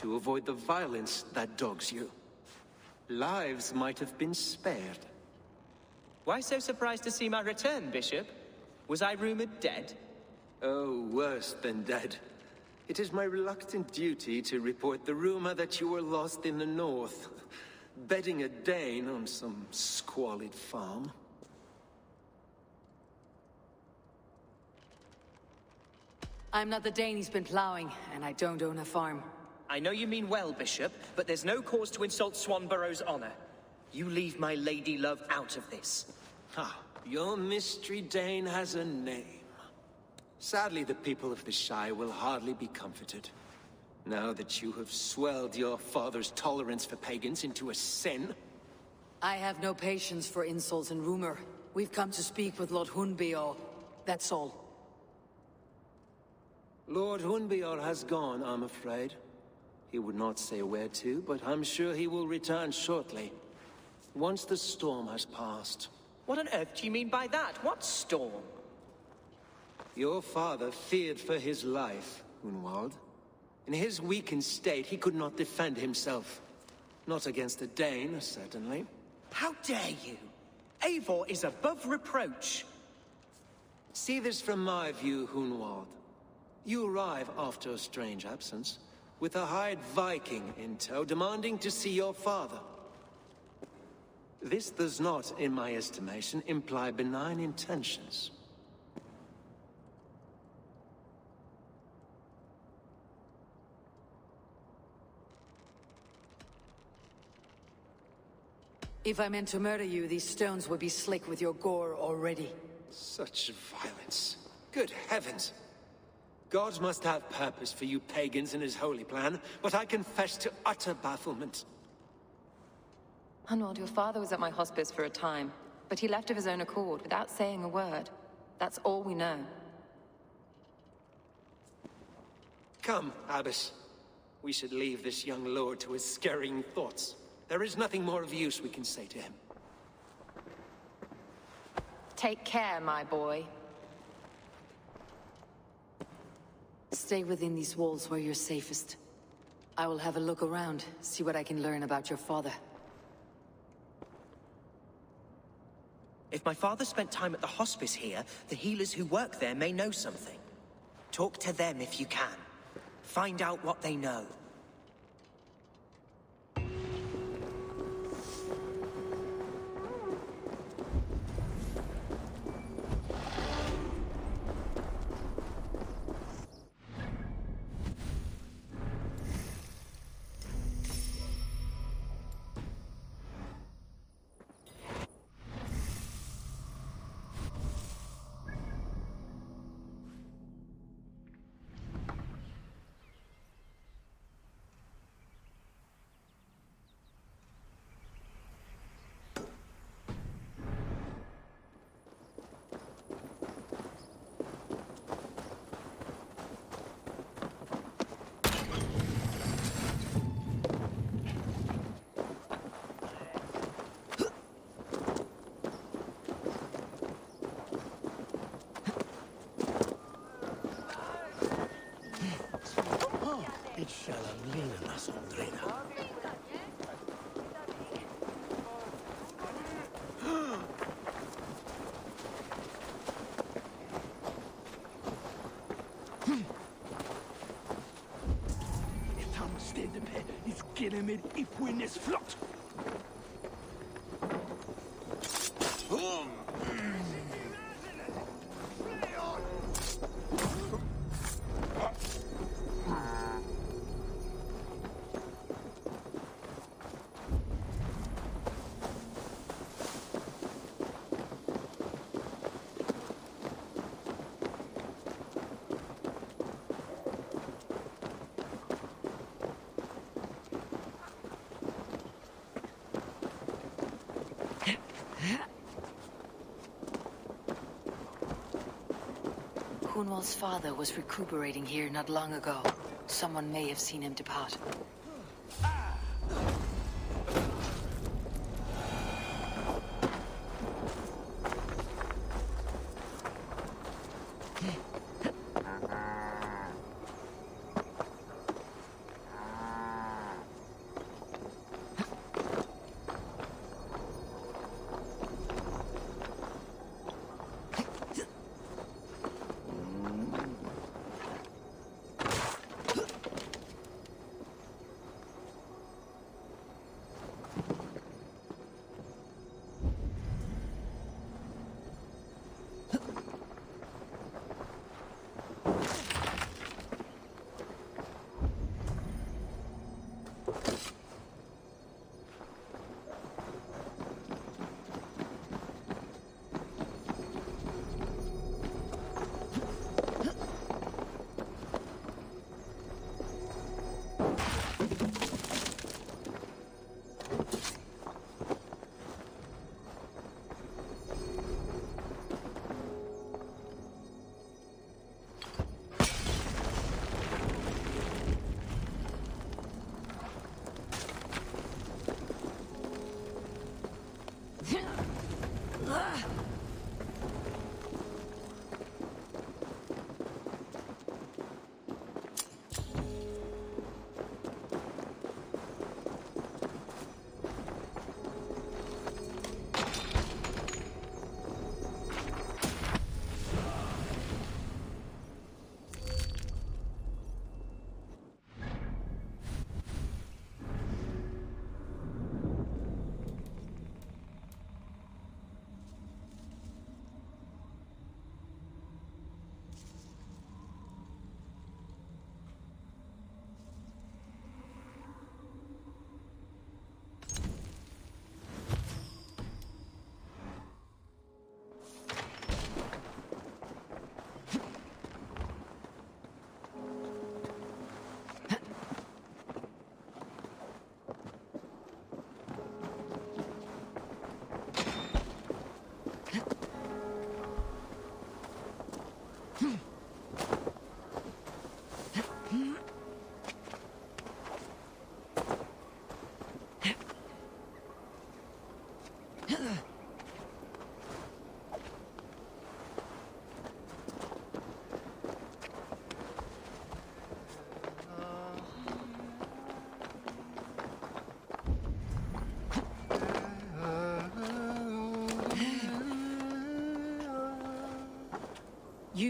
to avoid the violence that dogs you. Lives might have been spared. Why so surprised to see my return, Bishop? Was I rumored dead? Oh, worse than dead. It is my reluctant duty to report the rumor that you were lost in the north, bedding a Dane on some squalid farm. I'm not the Dane he's been plowing, and I don't own a farm. I know you mean well, Bishop, but there's no cause to insult Swanborough's honor. You leave my lady love out of this. Ha! Your mystery Dane has a name. Sadly, the people of the Shire will hardly be comforted. Now that you have swelled your father's tolerance for pagans into a sin. I have no patience for insults and rumor. We've come to speak with Lord Hundbeorht. That's all. Lord Hundbeorht has gone, I'm afraid. He would not say where to, but I'm sure he will return shortly. Once the storm has passed. What on earth do you mean by that? What storm? Your father feared for his life, Hunwald. In his weakened state, he could not defend himself. Not against a Dane, certainly. How dare you? Eivor is above reproach. See this from my view, Hunwald. You arrive after a strange absence, with a hired Viking in tow, demanding to see your father. This does not, in my estimation, imply benign intentions. If I meant to murder you, these stones would be slick with your gore already. Such violence. Good heavens! God must have purpose for you pagans in his holy plan, but I confess to utter bafflement. Hunwald, your father was at my hospice for a time, but he left of his own accord without saying a word. That's all we know. Come, Abbess. We should leave this young lord to his scurrying thoughts. There is nothing more of use we can say to him. Take care, my boy. Stay within these walls where you're safest. I will have a look around, see what I can learn about your father. If my father spent time at the hospice here, the healers who work there may know something. Talk to them if you can. Find out what they know. Med Ipwinnes flot. Hunwald's father was recuperating here not long ago. Someone may have seen him depart.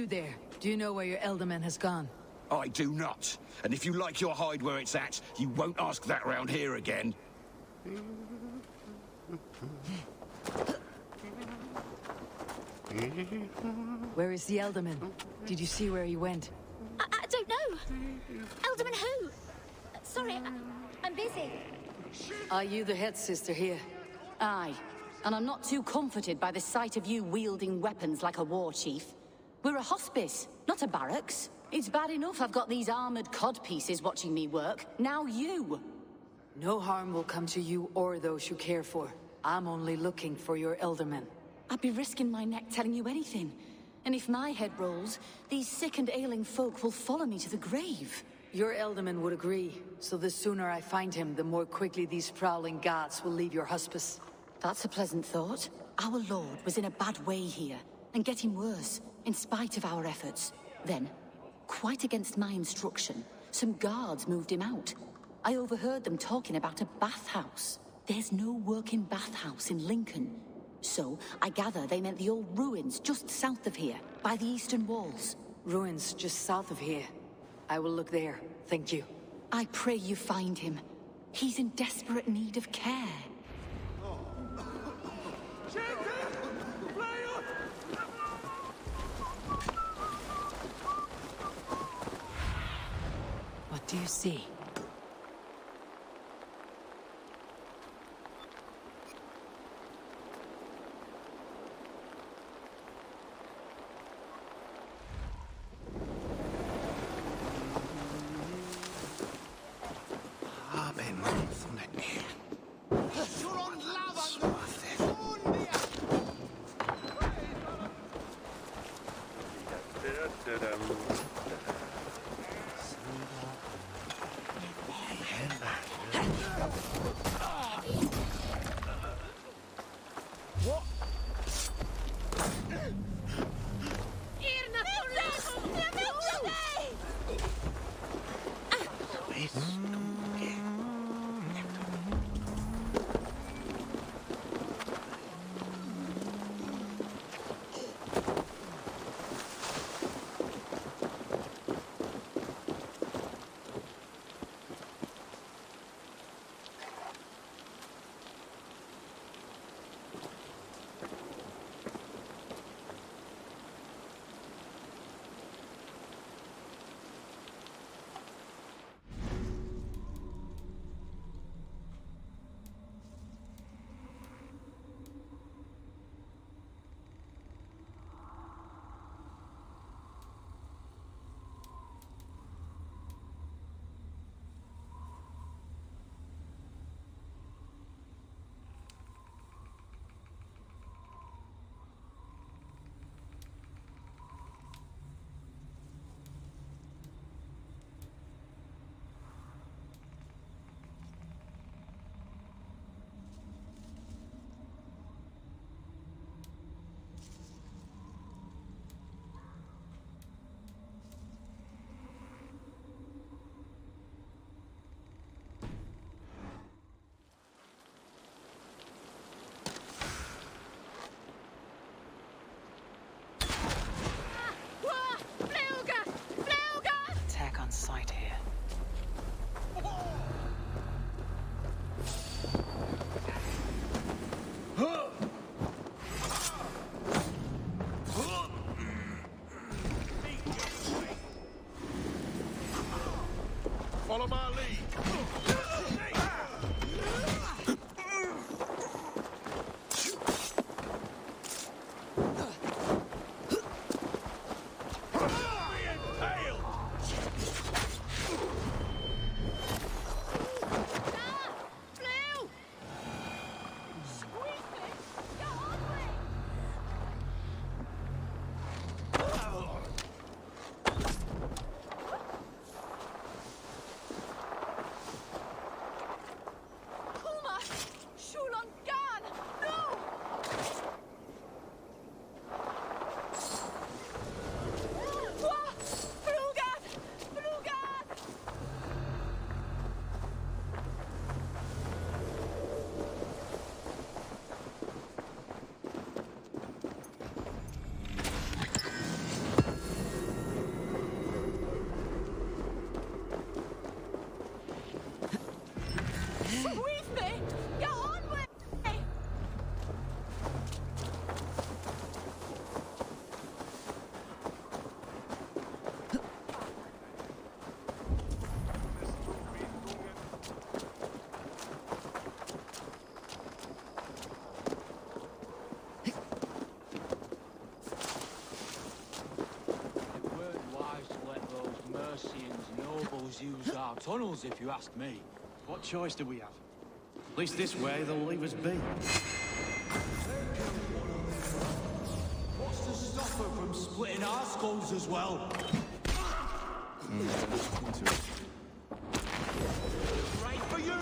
You there, do you know where your Elderman has gone? I do not. And if you like your hide where it's at, you won't ask that round here again. Where is the Elderman? Did you see where he went? I don't know. Elderman who? Sorry, I'm busy. Are you the head sister here? Aye, and I'm not too comforted by the sight of you wielding weapons like a war chief. We're a hospice, not a barracks. It's bad enough I've got these armored codpieces watching me work. Now you! No harm will come to you or those you care for. I'm only looking for your Elderman. I'd be risking my neck telling you anything. And if my head rolls, these sick and ailing folk will follow me to the grave. Your Elderman would agree, so the sooner I find him, the more quickly these prowling gods will leave your hospice. That's a pleasant thought. Our lord was in a bad way here, and getting worse, in spite of our efforts. Then, quite against my instruction, some guards moved him out. I overheard them talking about a bathhouse. There's no working bathhouse in Lincoln. So, I gather they meant the old ruins just south of here, by the eastern walls. Ruins just south of here. I will look there, thank you. I pray you find him. He's in desperate need of care. What do you see? Sight here. Follow my lead. Collectibles use our tunnels, if you ask me. What choice do we have? At least this way, they'll leave us be. What's to stop her from splitting our skulls as well? Right for you!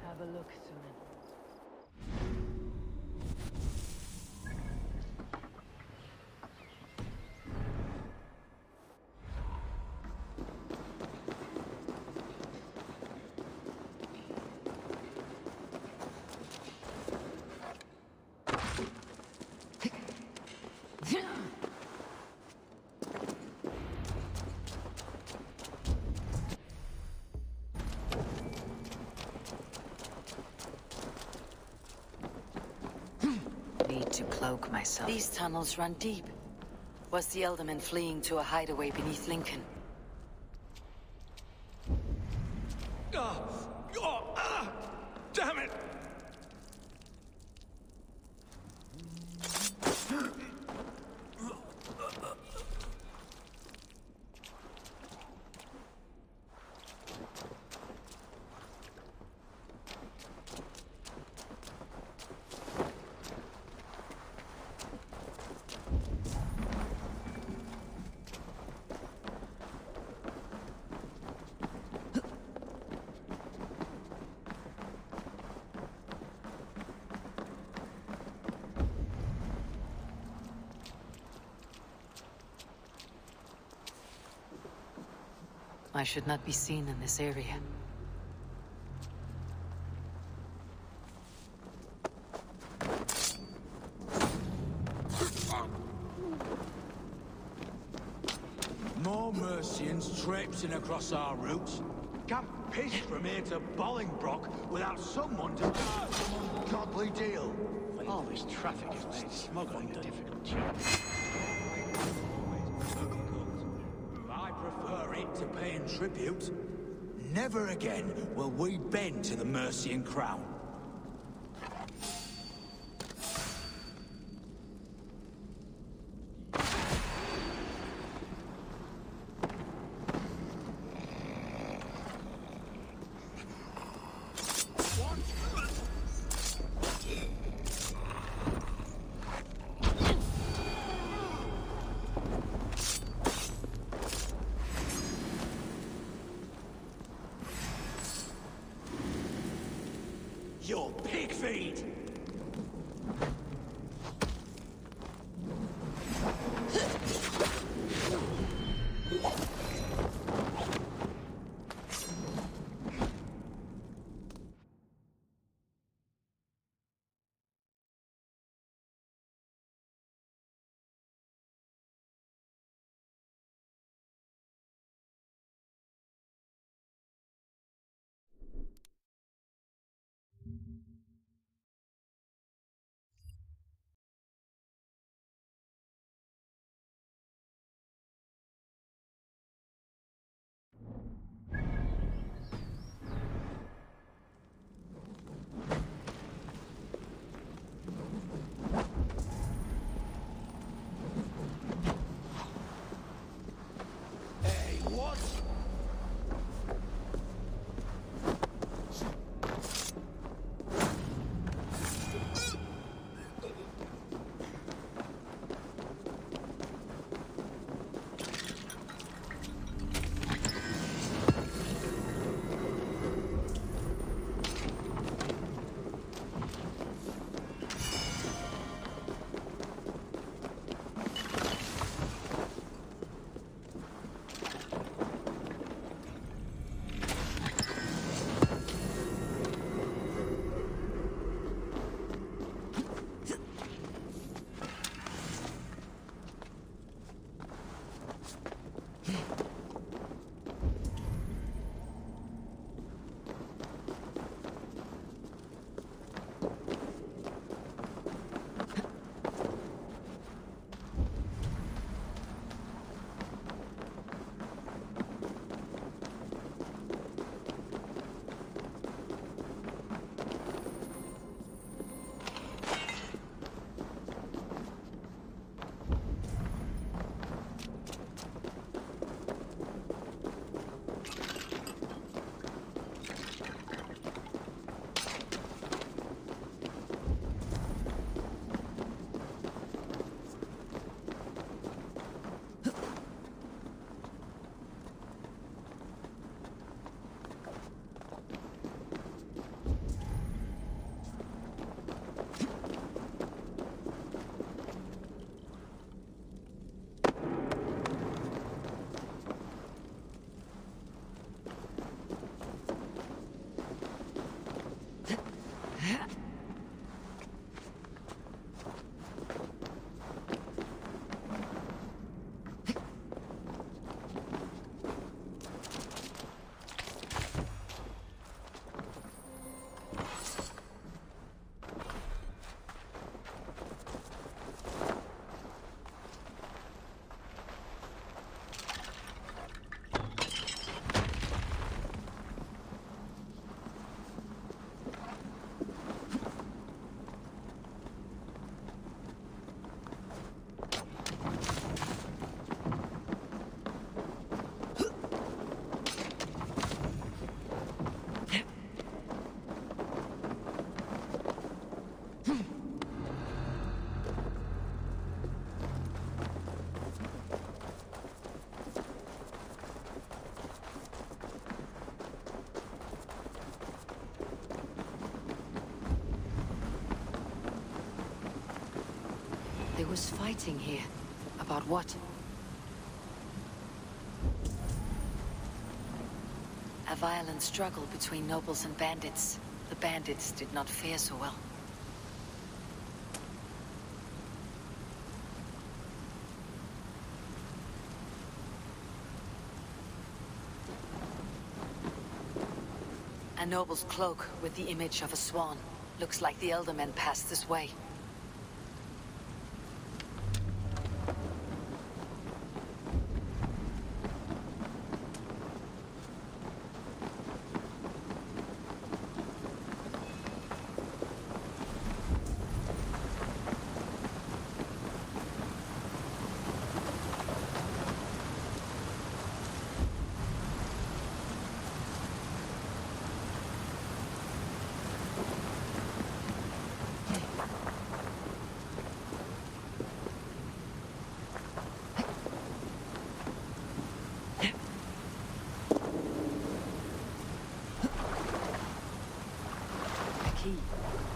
Have a look, Sunan. Need to cloak myself. These tunnels run deep. Was the Elderman fleeing to a hideaway beneath Lincoln? Damn it! I should not be seen in this area. More Mercians traipsing across our routes. Can't piss from here to Bolingbroke without someone to... Godly deal. All this traffic has made smuggling a difficult job. I prefer it to paying tribute. Never again will we bend to the Mercian crown. Your pig feed! There was fighting here. About what? A violent struggle between nobles and bandits. The bandits did not fare so well. A noble's cloak with the image of a swan. Looks like the Elderman passed this way.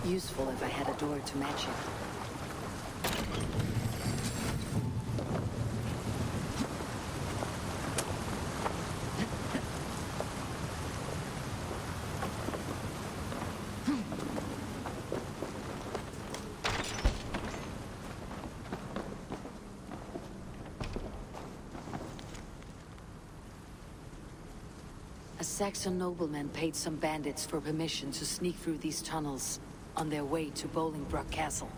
Useful if I had a door to match it. A Saxon nobleman paid some bandits for permission to sneak through these tunnels on their way to Bolingbroke Castle.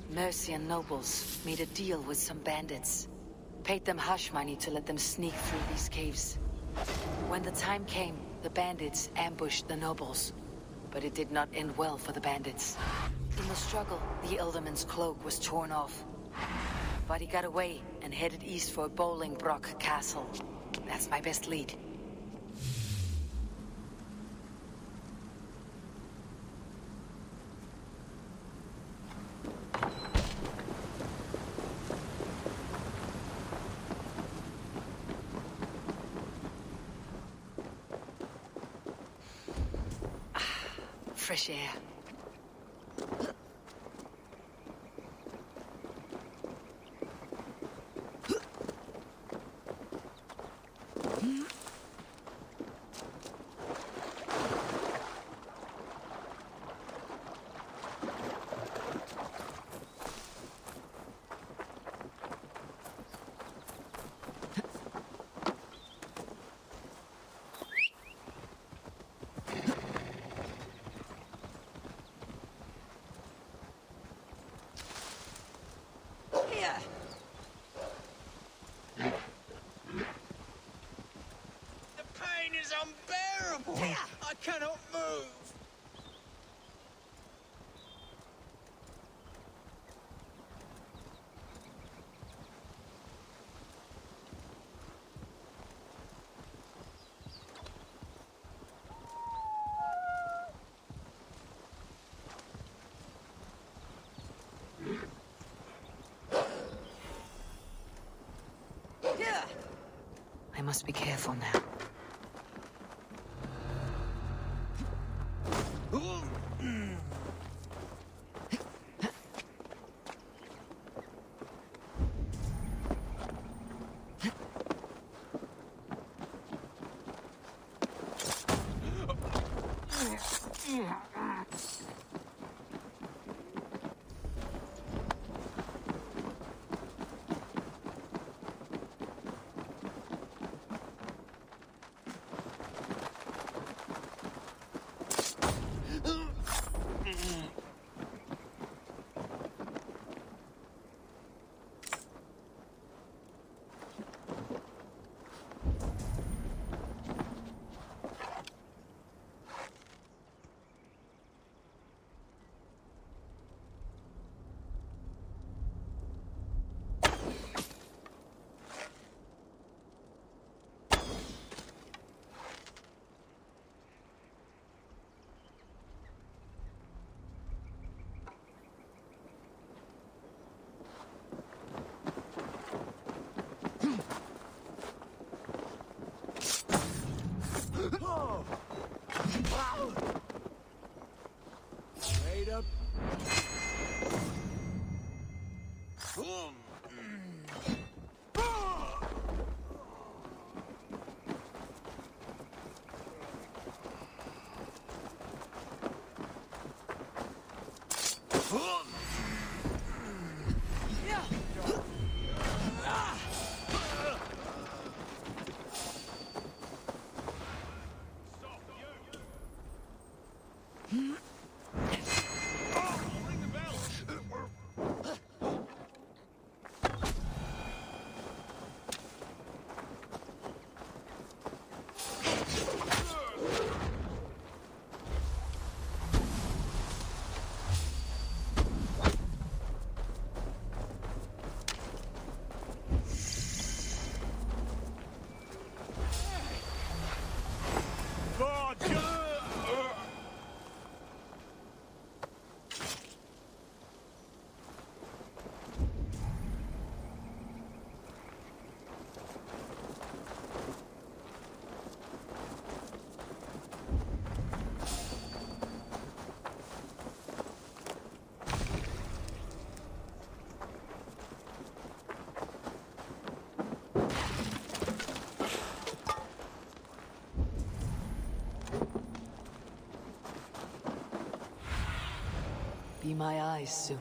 Mercian nobles made a deal with some bandits. Paid them hush money to let them sneak through these caves. When the time came, the bandits ambushed the nobles. But it did not end well for the bandits. In the struggle, the Elderman's cloak was torn off. But he got away and headed east for Bolingbroke Castle. That's my best lead. Fresh air. Unbearable! I cannot move! I must be careful now. Be my eyes, Sunan.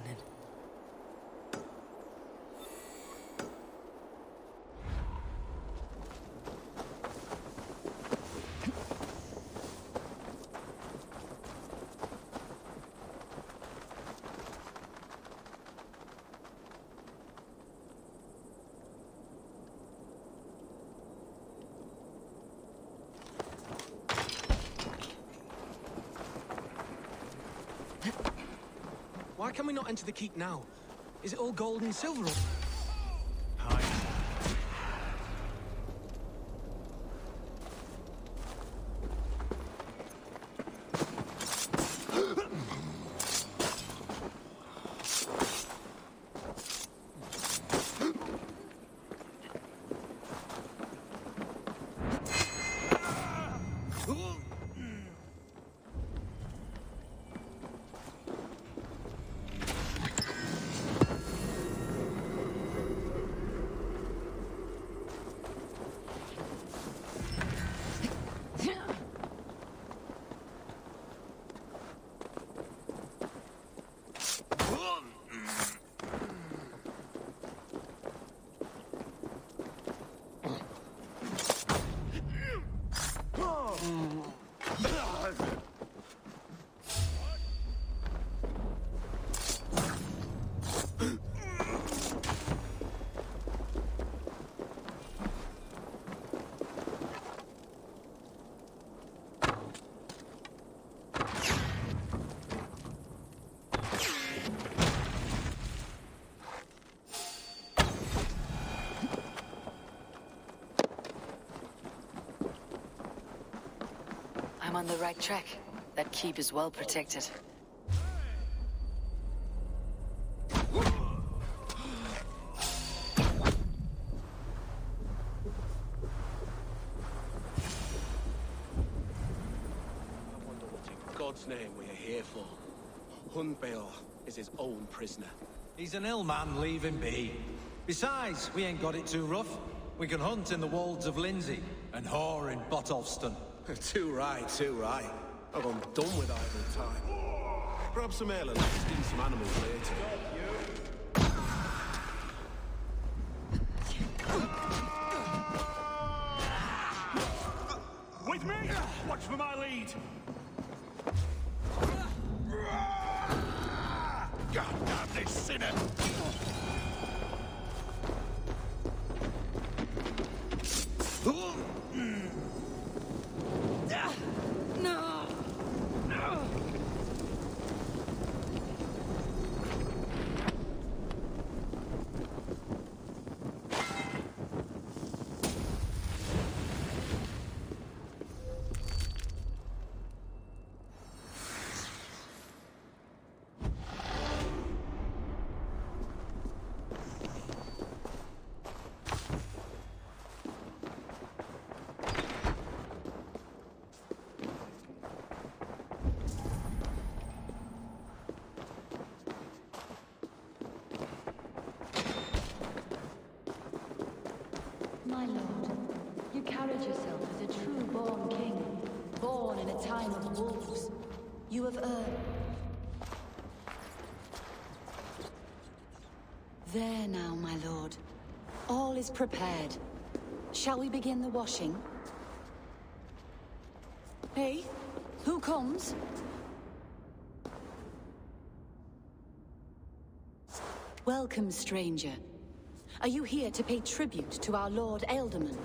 Why can we not enter the keep now? Is it all gold and silver? I'm on the right track. That keep is well protected. God's name we are here for. Hundbeorht is his own prisoner. He's an ill man, leave him be. Besides, we ain't got it too rough. We can hunt in the wolds of Lindsey and whore in Botolston. Too right, too right. I'm done with idle time. Grab some ale and let's skin some animals later. With me! Watch for my lead! God damn this sinner! No! No! My lord, you carried yourself as a true-born king, born in a time of wolves. You have earned... There now, my lord. All is prepared. Shall we begin the washing? Hey, who comes? Welcome, stranger. Are you here to pay tribute to our Lord Elderman?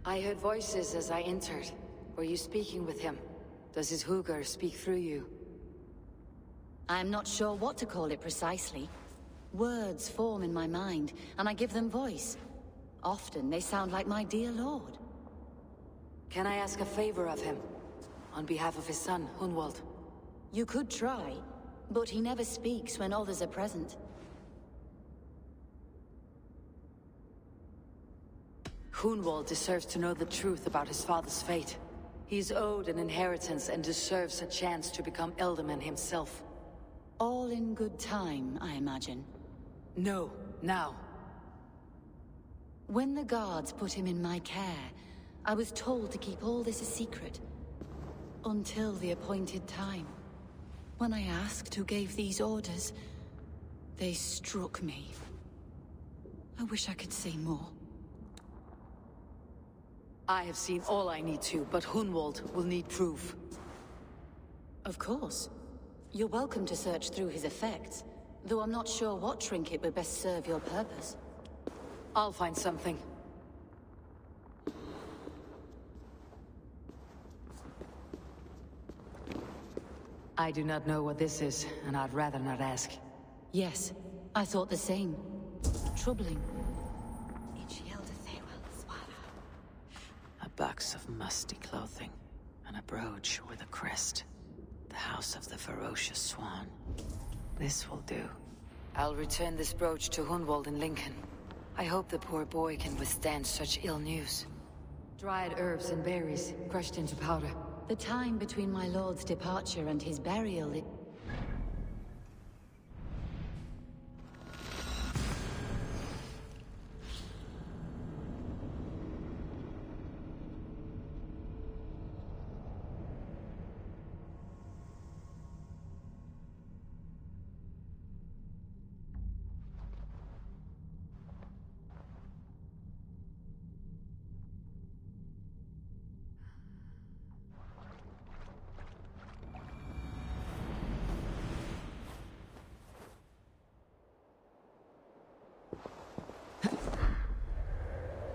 I heard voices as I entered. Were you speaking with him? Does his Hugr speak through you? I'm not sure what to call it precisely. Words form in my mind, and I give them voice. Often they sound like my dear lord. Can I ask a favor of him? On behalf of his son, Hunwald. You could try, but he never speaks when others are present. Hunwald deserves to know the truth about his father's fate. He's owed an inheritance and deserves a chance to become Elderman himself. All in good time, I imagine. No, now. When the guards put him in my care, I was told to keep all this a secret. Until the appointed time. When I asked who gave these orders, they struck me. I wish I could say more. I have seen all I need to, but Hunwald will need proof. Of course. You're welcome to search through his effects, though I'm not sure what trinket would best serve your purpose. I'll find something. I do not know what this is, and I'd rather not ask. Yes, I thought the same. Troubling. A box of musty clothing, and a brooch with a crest. The house of the ferocious swan. This will do. I'll return this brooch to Hunwald in Lincoln. I hope the poor boy can withstand such ill news. Dried herbs and berries, crushed into powder. The time between my lord's departure and his burial,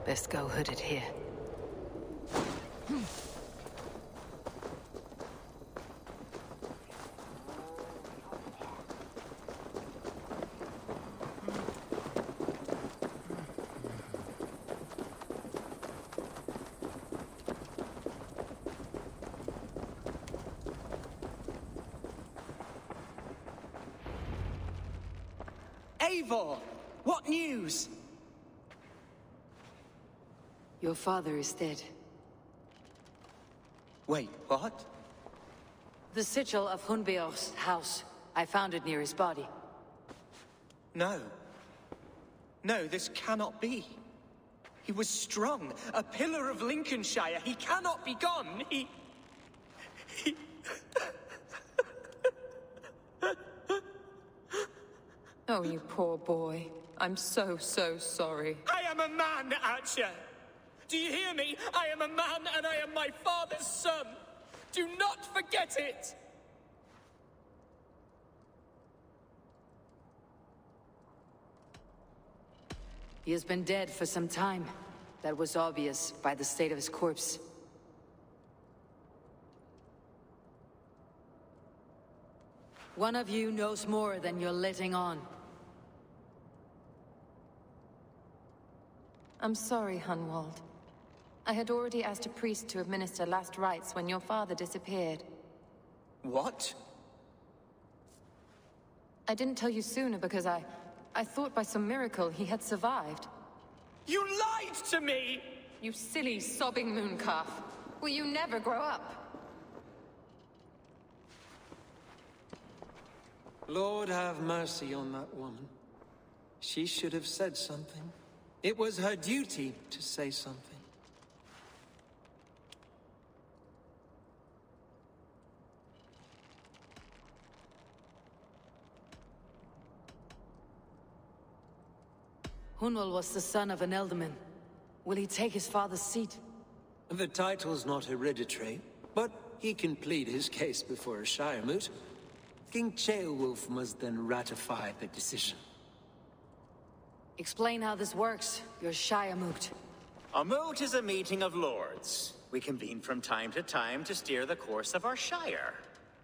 Best go hooded here. Eivor! What news? Your father is dead. Wait, what? The sigil of Hundbeorht's house. I found it near his body. No. No, this cannot be. He was strong, a pillar of Lincolnshire. He cannot be gone. He... Oh, you poor boy. I'm so sorry. I am a man, Acha! Do you hear me? I am a man and I am my father's son! Do not forget it! He has been dead for some time. That was obvious by the state of his corpse. One of you knows more than you're letting on. I'm sorry, Hunwald. I had already asked a priest to administer last rites when your father disappeared. What? I didn't tell you sooner because I thought by some miracle he had survived. You lied to me! You silly, sobbing mooncalf. Will you never grow up? Lord have mercy on that woman. She should have said something. It was her duty to say something. Hunwald was the son of an Elderman. Will he take his father's seat? The title's not hereditary, but he can plead his case before a Shire moot. King Ceolwulf must then ratify the decision. Explain how this works, your Shire moot. A moot is a meeting of lords. We convene from time to time to steer the course of our Shire.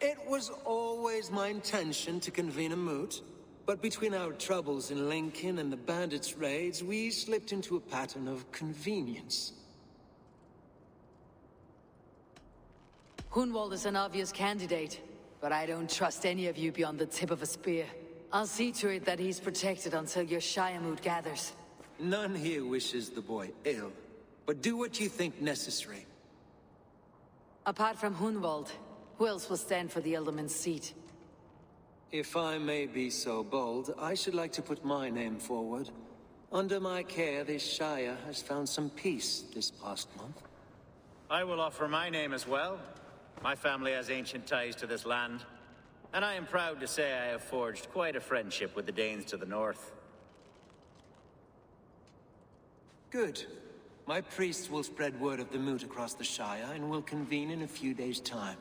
It was always my intention to convene a moot, but between our troubles in Lincoln and the bandits' raids, we slipped into a pattern of convenience. Hunwald is an obvious candidate, but I don't trust any of you beyond the tip of a spear. I'll see to it that he's protected until your Shire moot gathers. None here wishes the boy ill, but do what you think necessary. Apart from Hunwald, who else will stand for the Elderman's seat? If I may be so bold, I should like to put my name forward. Under my care, this Shire has found some peace this past month. I will offer my name as well. My family has ancient ties to this land, and I am proud to say I have forged quite a friendship with the Danes to the north. Good. My priests will spread word of the moot across the Shire, and will convene in a few days' time.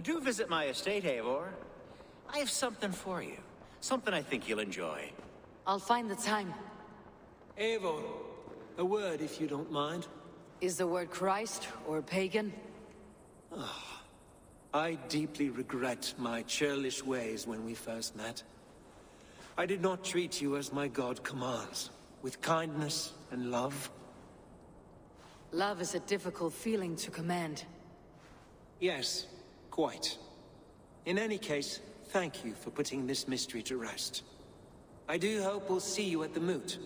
Do visit my estate, Eivor. I have something for you. Something I think you'll enjoy. I'll find the time. Eivor, a word if you don't mind. Is the word Christ or pagan? I deeply regret my churlish ways when we first met. I did not treat you as my god commands, with kindness and love. Love is a difficult feeling to command. Yes, quite. In any case, thank you for putting this mystery to rest. I do hope we'll see you at the moot.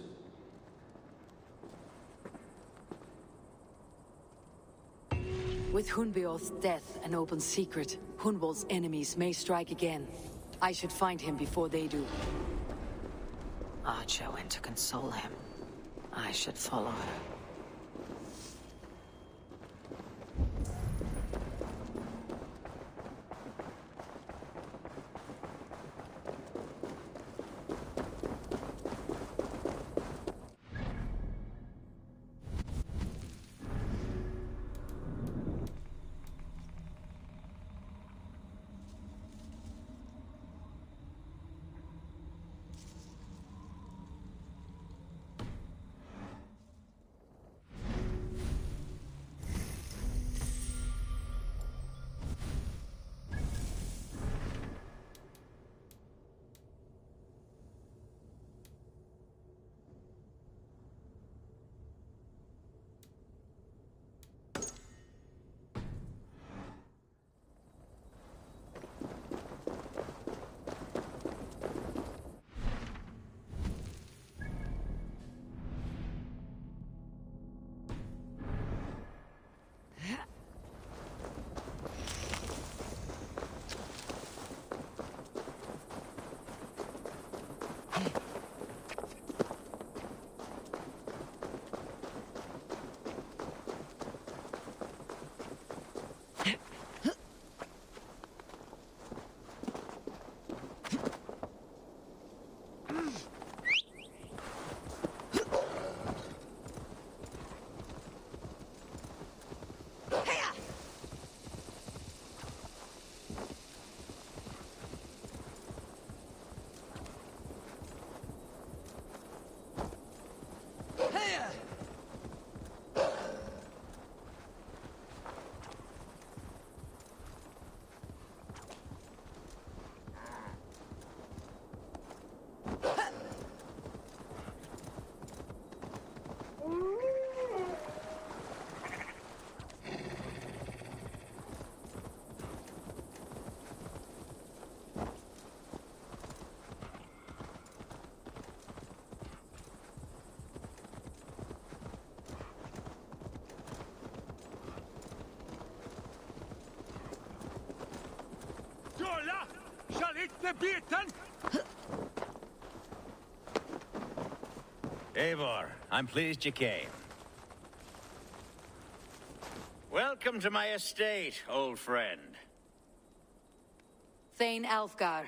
With Hundbeorht's death an open secret, Hunwald's enemies may strike again. I should find him before they do. Acha went to console him. I should follow her. Eivor, I'm pleased you came. Welcome to my estate, old friend. Thegn Aelfgar,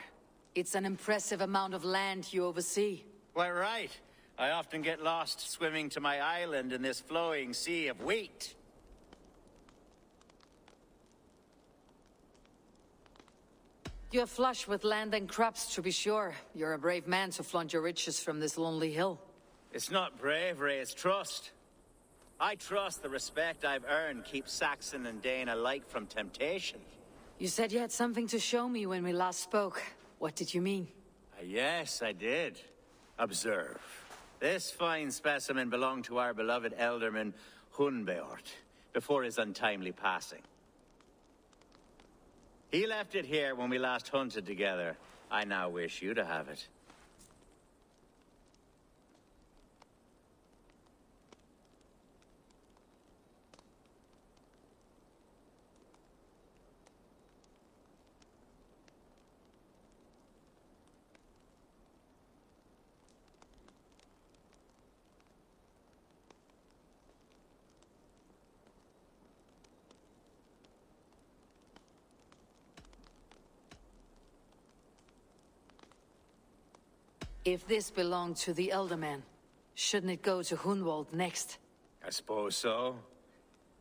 It's an impressive amount of land you oversee. Quite right. I often get lost swimming to my island in this flowing sea of wheat. You're flush with land and crops, to be sure. You're a brave man to flaunt your riches from this lonely hill. It's not bravery, it's trust. I trust the respect I've earned keeps Saxon and Dane alike from temptation. You said you had something to show me when we last spoke. What did you mean? Yes, I did. Observe. This fine specimen belonged to our beloved Elderman, Hundbeorht, before his untimely passing. He left it here when we last hunted together. I now wish you to have it. If this belonged to the Elderman, shouldn't it go to Hunwald next? I suppose so.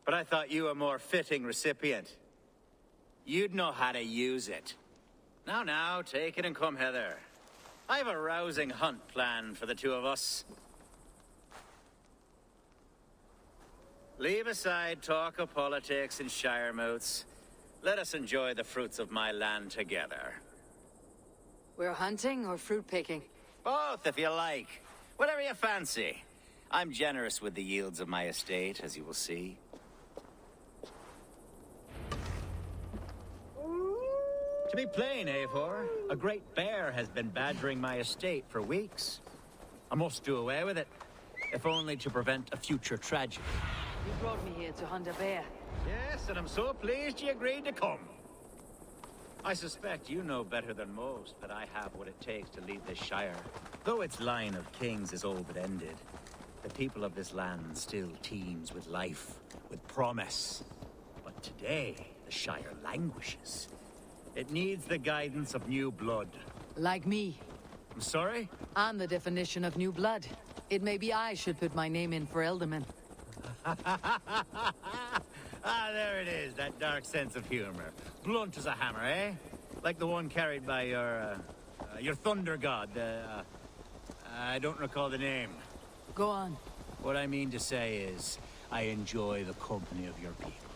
But I thought you a more fitting recipient. You'd know how to use it. Now, take it and come hither. I have a rousing hunt planned for the two of us. Leave aside talk of politics and shire moots. Let us enjoy the fruits of my land together. We're hunting or fruit picking? Both, if you like. Whatever you fancy. I'm generous with the yields of my estate, as you will see. To be plain, Eivor, a great bear has been badgering my estate for weeks. I must do away with it, if only to prevent a future tragedy. You brought me here to hunt a bear. Yes, and I'm so pleased you agreed to come. I suspect you know better than most that I have what it takes to lead this shire. Though its line of kings is all but ended, the people of this land still teems with life, with promise. But today, the shire languishes. It needs the guidance of new blood. Like me. I'm sorry? I'm the definition of new blood. It may be I should put my name in for Elderman. Ah, there it is, that dark sense of humor. Blunt as a hammer, eh? Like the one carried by your thunder god, I don't recall the name. Go on. What I mean to say is, I enjoy the company of your people.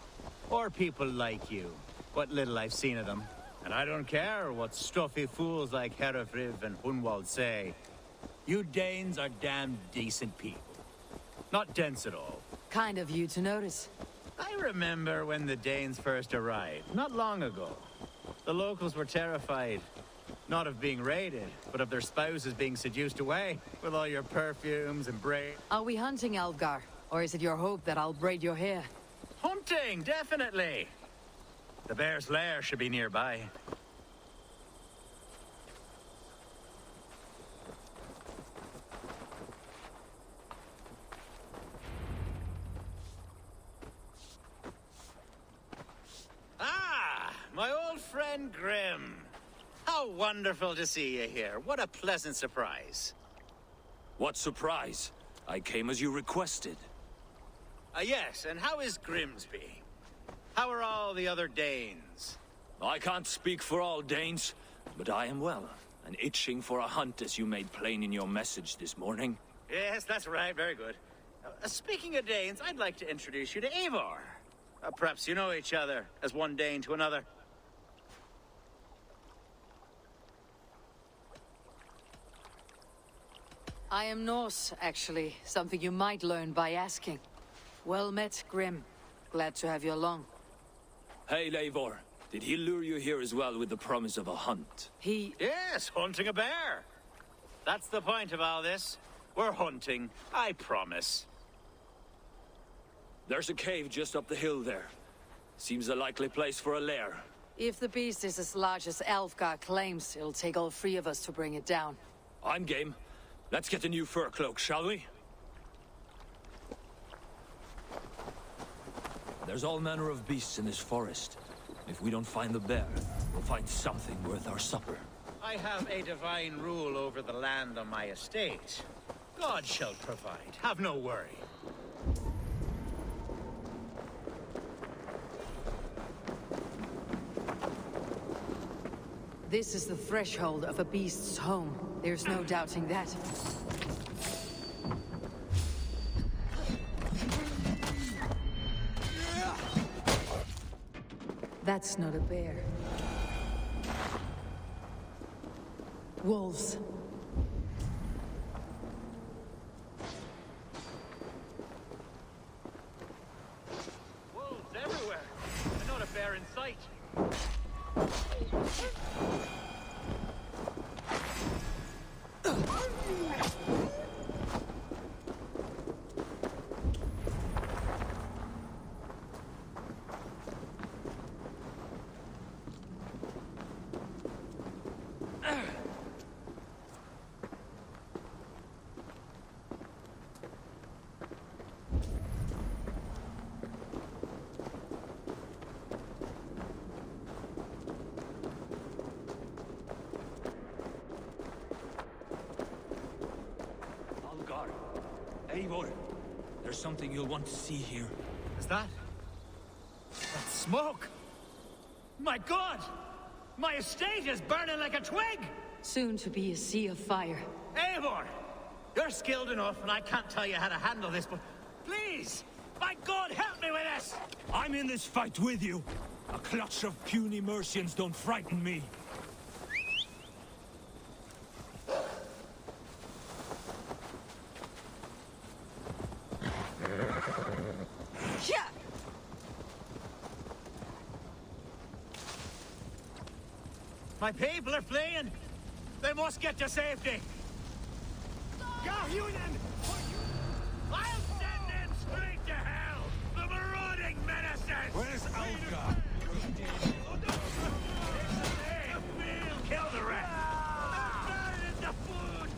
Or people like you. What little I've seen of them. And I don't care what stuffy fools like Herefriv and Hunwald say. You Danes are damn decent people. Not dense at all. Kind of you to notice. I remember when the Danes first arrived, not long ago. The locals were terrified. Not of being raided, but of their spouses being seduced away. With all your perfumes and braid. Are we hunting Aelfgar? Or is it your hope that I'll braid your hair? Hunting, definitely! The bear's lair should be nearby. Ah, my old friend Grim. How wonderful to see you here. What a pleasant surprise. What surprise? I came as you requested. Yes, and how is Grimsby? How are all the other Danes? I can't speak for all Danes, but I am well, and itching for a hunt as you made plain in your message this morning. Yes, that's right. Very good. Speaking of Danes, I'd like to introduce you to Eivor. Perhaps you know each other, as one Dane to another. I am Norse, actually. Something you might learn by asking. Well met, Grim. Glad to have you along. Hey, Eivor. Did he lure you here as well with the promise of a hunt? Yes, hunting a bear. That's the point of all this. We're hunting, I promise. There's a cave just up the hill there. Seems a likely place for a lair. If the beast is as large as Aelfgar claims, it'll take all three of us to bring it down. I'm game. Let's get a new fur cloak, shall we? There's all manner of beasts in this forest. If we don't find the bear, we'll find something worth our supper. I have a divine rule over the land on my estate. God shall provide. Have no worry. This is the threshold of a beast's home. There's no doubting that. That's not a bear. Wolves. Wolves everywhere. And not a bear in sight. Eivor, there's something you'll want to see here. Is that? That's smoke! My God! My estate is burning like a twig! Soon to be a sea of fire. Eivor! You're skilled enough, and I can't tell you how to handle this, but please! My God, help me with this! I'm in this fight with you. A clutch of puny Mercians don't frighten me. My people are fleeing! They must get to safety! I'll send them straight to hell! The marauding menaces! Where's Aelfgar? Kill the rest! Burn the food!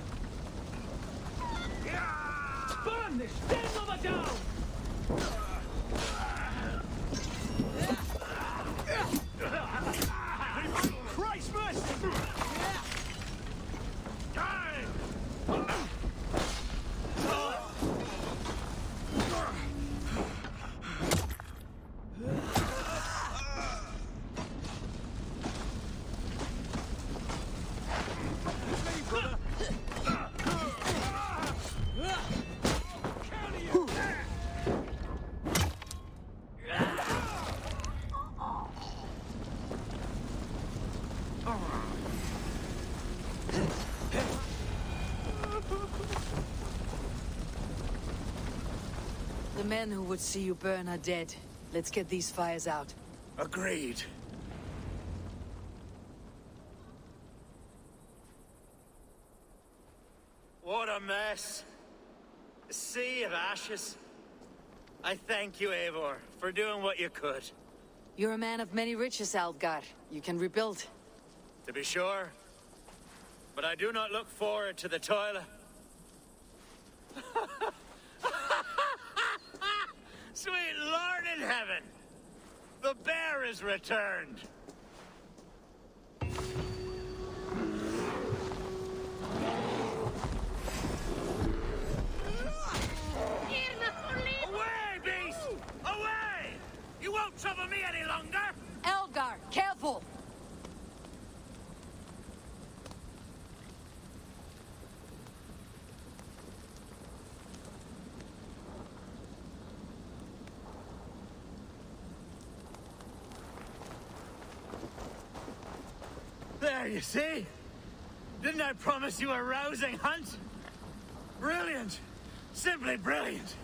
Burn the stem of a down! Christmas! The men who would see you burn are dead. Let's get these fires out. Agreed. What a mess. A sea of ashes. I thank you, Eivor, for doing what you could. You're a man of many riches, Eldgar. You can rebuild. To be sure. But I do not look forward to the toilet. Sweet Lord in heaven! The bear is returned! Away, beast! Away! You won't trouble me any longer! Eldgar, careful! There, you see? Didn't I promise you a rousing hunt? Brilliant! Simply brilliant!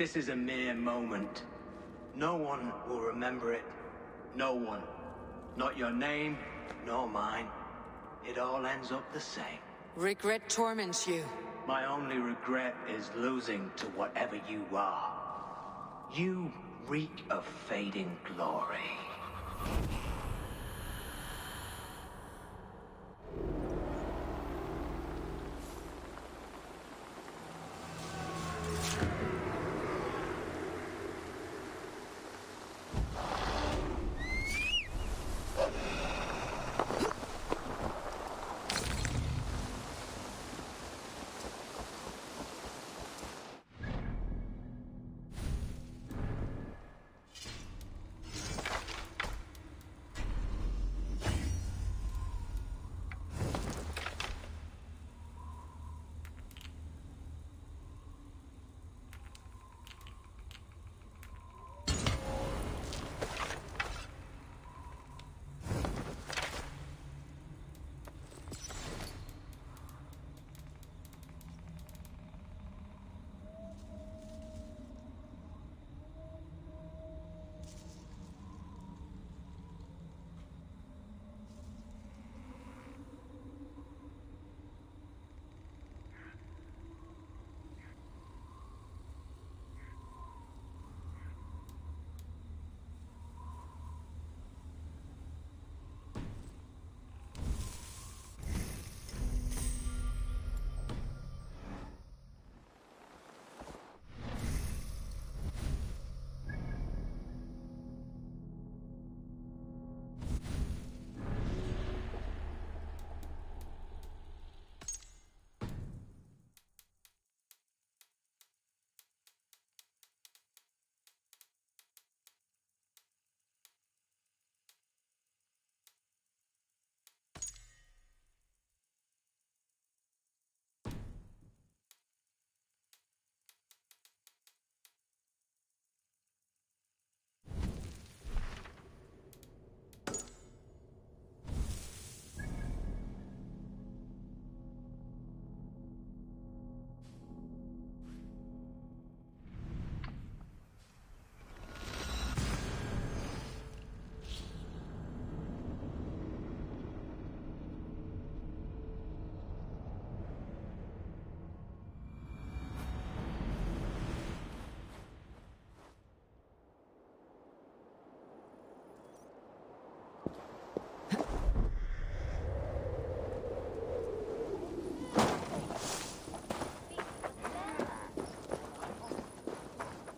This is a mere moment. No one will remember it. No one. Not your name, nor mine. It all ends up the same. Regret torments you. My only regret is losing to whatever you are. You reek of fading glory.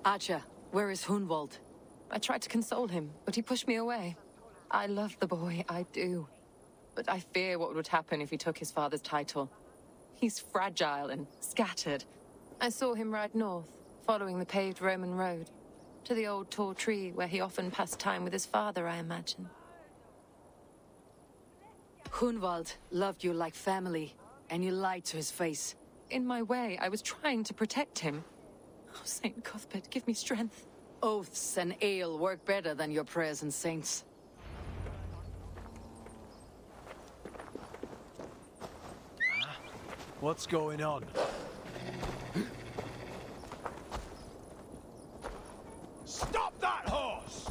Acha, where is Hunwald? I tried to console him, but he pushed me away. I love the boy, I do. But I fear what would happen if he took his father's title. He's fragile and scattered. I saw him ride north, following the paved Roman road. To the old tall tree where he often passed time with his father, I imagine. Hunwald loved you like family, and you lied to his face. In my way, I was trying to protect him. Oh, Saint Cuthbert, give me strength. Oaths and ale work better than your prayers and saints. What's going on? Stop that horse!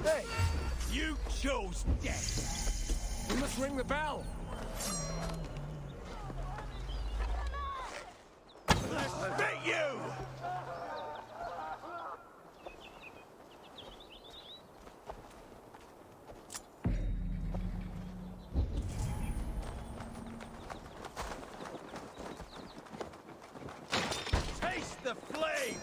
Hey, you chose death. We must ring the bell. Spit you! Taste the flame!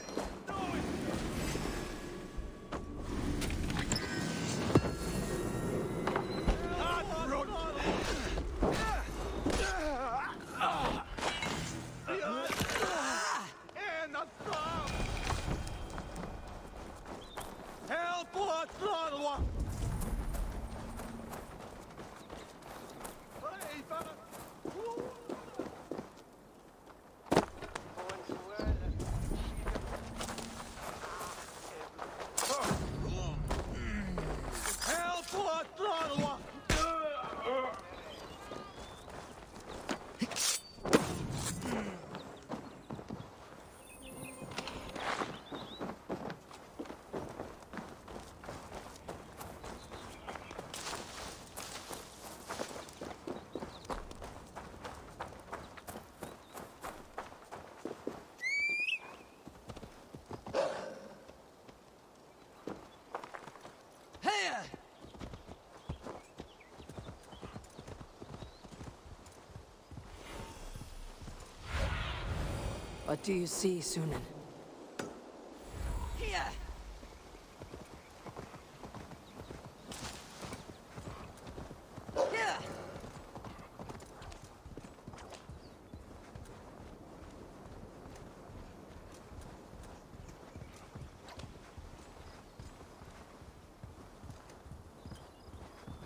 What do you see, Sunan? Here! Here!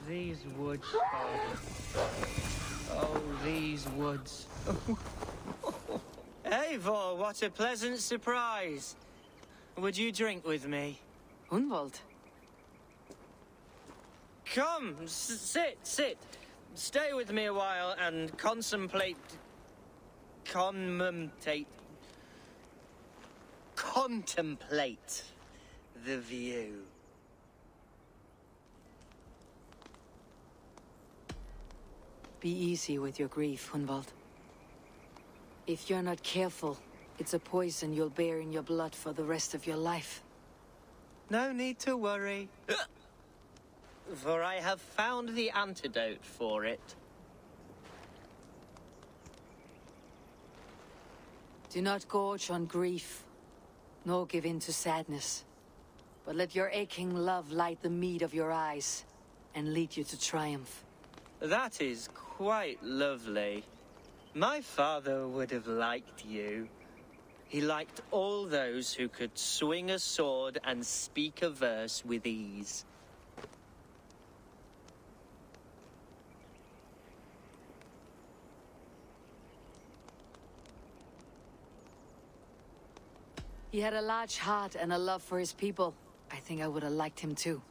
These woods, Father. Oh, these woods. Eivor, what a pleasant surprise. Would you drink with me? Hunwald? Come, sit. Stay with me a while and contemplate the view. Be easy with your grief, Hunwald. If you're not careful, it's a poison you'll bear in your blood for the rest of your life. No need to worry. For I have found the antidote for it. Do not gorge on grief, nor give in to sadness. But let your aching love light the mead of your eyes, and lead you to triumph. That is quite lovely. My father would have liked you. He liked all those who could swing a sword and speak a verse with ease. He had a large heart and a love for his people. I think I would have liked him too.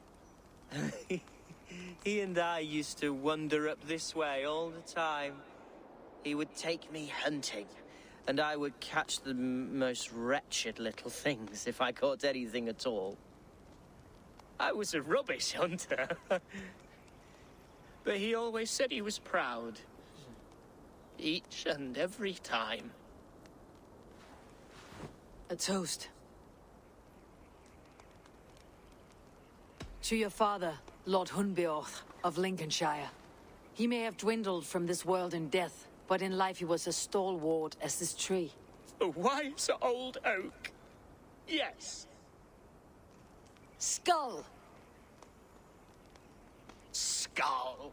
He and I used to wander up this way all the time. He would take me hunting, and I would catch the most wretched little things if I caught anything at all. I was a rubbish hunter. But he always said he was proud. Each and every time. A toast. To your father, Lord Hundbeorht of Lincolnshire. He may have dwindled from this world in death, but in life he was as stalwart as this tree. A wise old oak. Yes. Skull! Skull.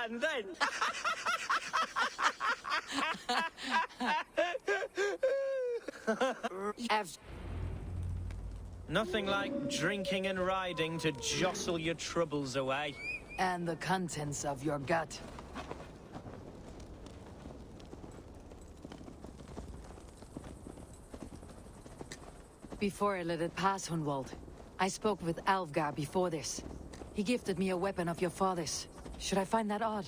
And then... Nothing like drinking and riding to jostle your troubles away. And the contents of your gut. Before I let it pass, Hunwald, I spoke with Aelfgar before this. He gifted me a weapon of your father's. Should I find that odd?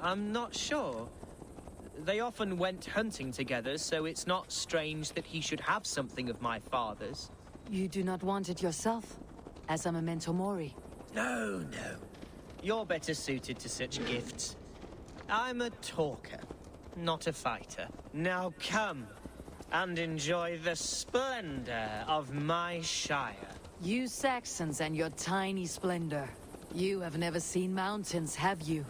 I'm not sure. They often went hunting together, so it's not strange that he should have something of my father's. You do not want it yourself, as a memento mori? No, no. You're better suited to such gifts. I'm a talker, not a fighter. Now come and enjoy the splendor of my shire. You Saxons and your tiny splendor. You have never seen mountains, have you?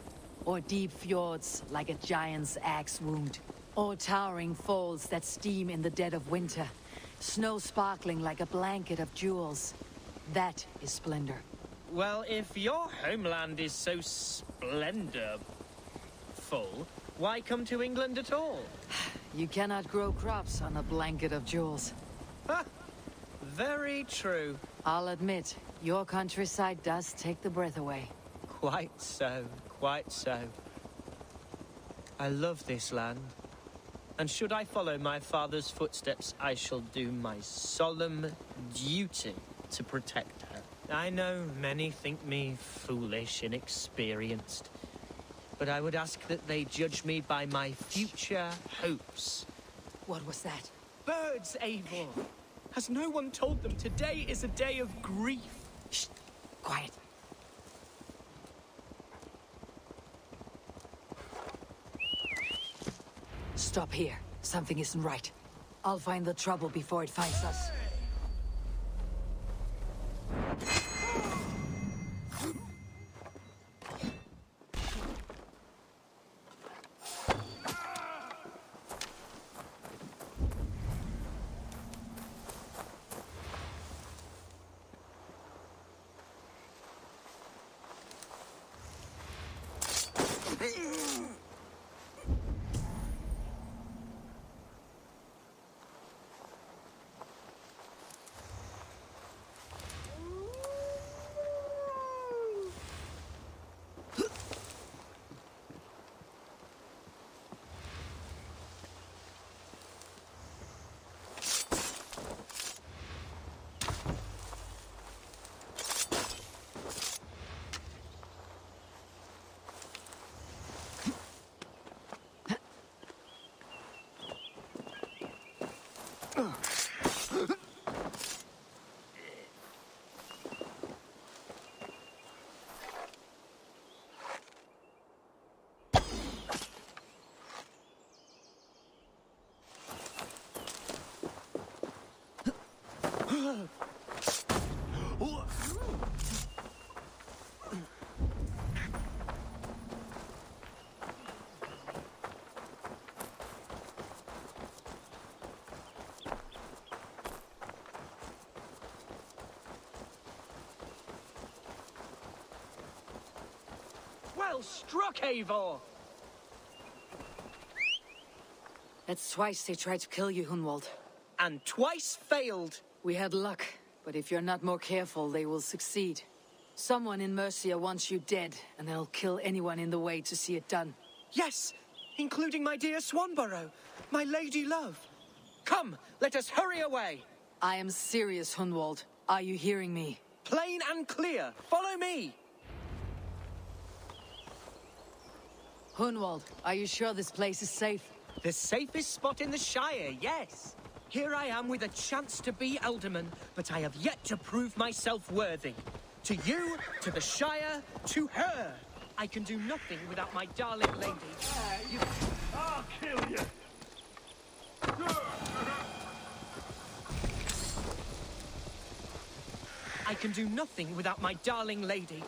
Or deep fjords like a giant's axe wound? Or towering falls that steam in the dead of winter? Snow sparkling like a blanket of jewels? That is splendor. Well, if your homeland is so splendorful, why come to England at all? You cannot grow crops on a blanket of jewels. Ha! Very true. I'll admit, your countryside does take the breath away. Quite so, quite so. I love this land. And should I follow my father's footsteps, I shall do my solemn duty to protect her. I know many think me foolish, inexperienced, but I would ask that they judge me by my future hopes. What was that? Birds, Eivor! Has no one told them today is a day of grief? Shh! Quiet. Stop here. Something isn't right. I'll find the trouble before it finds us. Well struck, Eivor! That's twice they tried to kill you, Hunwald. And twice failed. We had luck, but if you're not more careful, they will succeed. Someone in Mercia wants you dead, and they'll kill anyone in the way to see it done. Yes, including my dear Swanborough, my lady love. Come, let us hurry away. I am serious, Hunwald. Are you hearing me? Plain and clear. Follow me. Hunwald, are you sure this place is safe? The safest spot in the Shire, yes. Here I am with a chance to be Elderman, but I have yet to prove myself worthy. To you, to the Shire, to her. I can do nothing without my darling lady. I'll kill you. I can do nothing without my darling lady.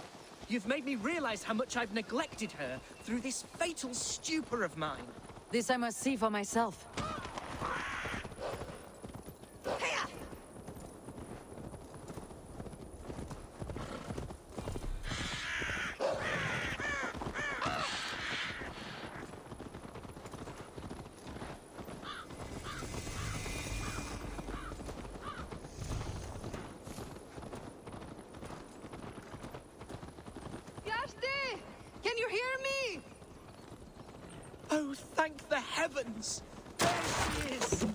You've made me realize how much I've neglected her through this fatal stupor of mine. This I must see for myself. Can you hear me? Oh, thank the heavens! There she is!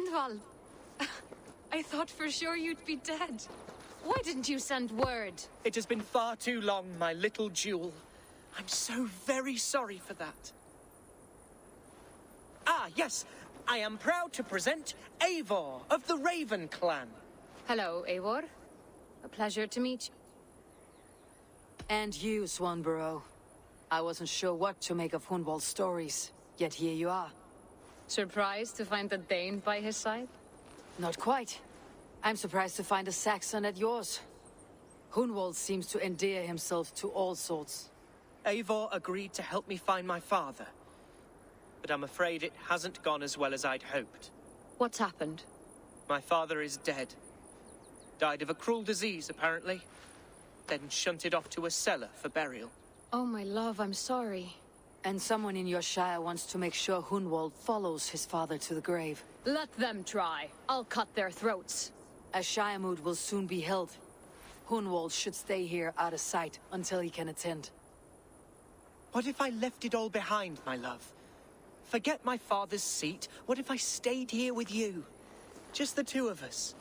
Hunwald! I thought for sure you'd be dead. Why didn't you send word? It has been far too long, my little jewel. I'm so very sorry for that. Ah, yes. I am proud to present Eivor of the Raven clan. Hello, Eivor. A pleasure to meet you. And you, Swanborough. I wasn't sure what to make of Hunwald's stories, yet here you are. Surprised to find a Thegn by his side? Not quite. I'm surprised to find a Saxon at yours. Hunwald seems to endear himself to all sorts. Eivor agreed to help me find my father. But I'm afraid it hasn't gone as well as I'd hoped. What's happened? My father is dead. Died of a cruel disease, apparently. Then shunted off to a cellar for burial. Oh, my love, I'm sorry. And someone in your shire wants to make sure Hunwald follows his father to the grave. Let them try. I'll cut their throats. A shire moot will soon be held. Hunwald should stay here out of sight until he can attend. What if I left it all behind, my love? Forget my father's seat. What if I stayed here with you? Just the two of us.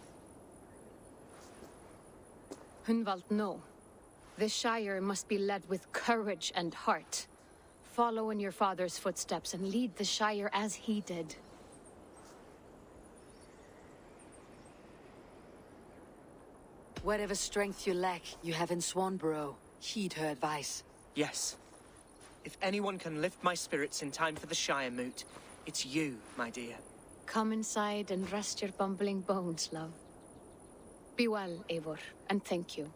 Hunwald, no. This shire must be led with courage and heart. Follow in your father's footsteps and lead the shire as he did. Whatever strength you lack, you have in Swanborough. Heed her advice. Yes. If anyone can lift my spirits in time for the Shire Moot, it's you, my dear. Come inside and rest your bumbling bones, love. Be well, Eivor, and thank you.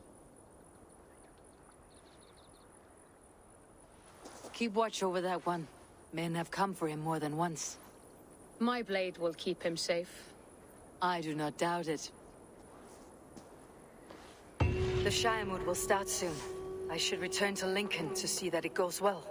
Keep watch over that one. Men have come for him more than once. My blade will keep him safe. I do not doubt it. The Shire Moot will start soon. I should return to Lincoln to see that it goes well.